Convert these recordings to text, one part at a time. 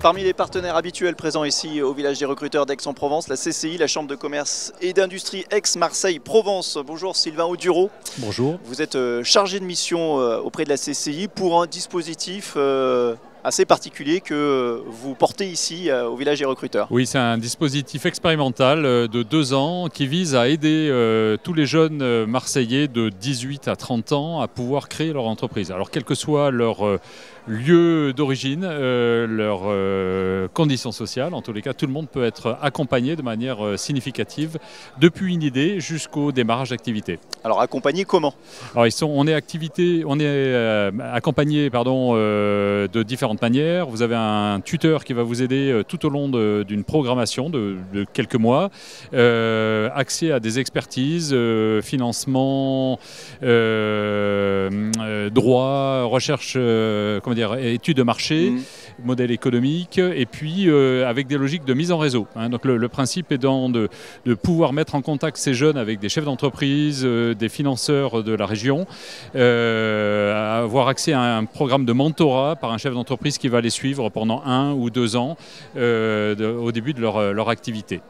Parmi les partenaires habituels présents ici au village des recruteurs d'Aix-en-Provence, la CCI, la Chambre de commerce et d'industrie Aix-Marseille-Provence. Bonjour Sylvain Audureau. Bonjour. Vous êtes chargé de mission auprès de la CCI pour un dispositif assez particulier que vous portez ici au village des recruteurs. Oui, c'est un dispositif expérimental de 2 ans qui vise à aider tous les jeunes Marseillais de 18 à 30 ans à pouvoir créer leur entreprise. Alors quel que soit leur lieu d'origine, leurs conditions sociales, en tous les cas, tout le monde peut être accompagné de manière significative depuis une idée jusqu'au démarrage d'activité. Alors accompagné comment? Alors on est accompagné de différentes manières. Vous avez un tuteur qui va vous aider tout au long d'une programmation de quelques mois, accès à des expertises, financement, droit, recherche, études de marché, modèle économique, et puis avec des logiques de mise en réseau. Donc le principe est de pouvoir mettre en contact ces jeunes avec des chefs d'entreprise, des financeurs de la région, avoir accès à un programme de mentorat par un chef d'entreprise qui va les suivre pendant 1 ou 2 ans au début de leur activité.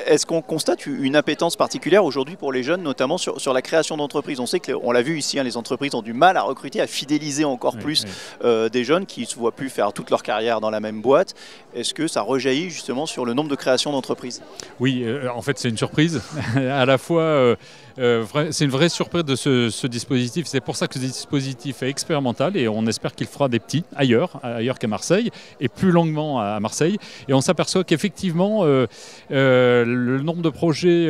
Est-ce qu'on constate une appétence particulière aujourd'hui pour les jeunes, notamment sur la création d'entreprises? On sait qu'on l'a vu ici, les entreprises ont du mal à recruter, à fidéliser encore plus des jeunes qui ne se voient plus faire toute leur carrière dans la même boîte. Est-ce que ça rejaillit justement sur le nombre de créations d'entreprises? Oui, en fait c'est une surprise. À la fois, c'est une vraie surprise de ce dispositif. C'est pour ça que ce dispositif est expérimental et on espère qu'il fera des petits ailleurs qu'à Marseille et plus longuement à Marseille. Et on s'aperçoit qu'effectivement, le nombre de projets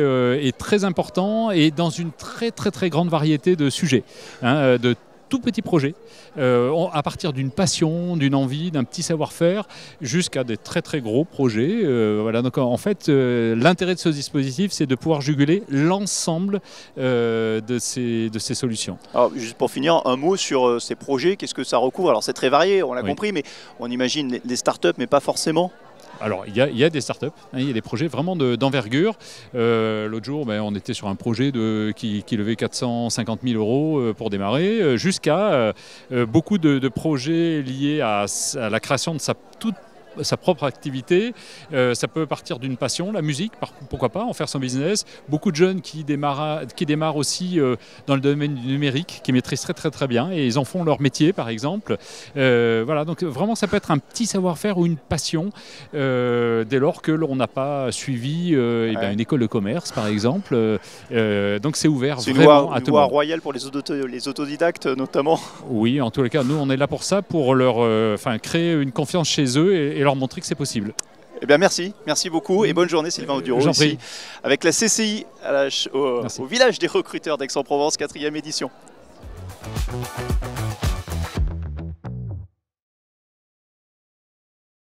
est très important et dans une très grande variété de sujets, de tout petits projets, à partir d'une passion, d'une envie, d'un petit savoir-faire, jusqu'à des très gros projets. Voilà. Donc en fait, l'intérêt de ce dispositif, c'est de pouvoir juguler l'ensemble de ces solutions. Alors, juste pour finir, un mot sur ces projets, qu'est-ce que ça recouvre? Alors c'est très varié, on l'a compris, mais on imagine les startups, mais pas forcément. Alors, il y a des startups, il y a des projets vraiment d'envergure. L'autre jour, on était sur un projet qui levait 450 000 € pour démarrer, jusqu'à beaucoup de projets liés à la création de sa propre activité. Ça peut partir d'une passion, la musique, pourquoi pas, en faire son business. Beaucoup de jeunes qui démarrent aussi dans le domaine du numérique, qui maîtrisent très bien, et ils en font leur métier, par exemple. Voilà, donc vraiment, ça peut être un petit savoir-faire ou une passion, dès lors que l'on n'a pas suivi une école de commerce, par exemple. Donc c'est ouvert vraiment à tout le monde. C'est une voie royale pour les autodidactes, notamment. Oui, en tous les cas, nous, on est là pour ça, pour leur créer une confiance chez eux et leur montrer que c'est possible. Eh bien merci beaucoup et bonne journée Sylvain Audureau ici avec la CCI au village des recruteurs d'Aix-en-Provence, 4e édition.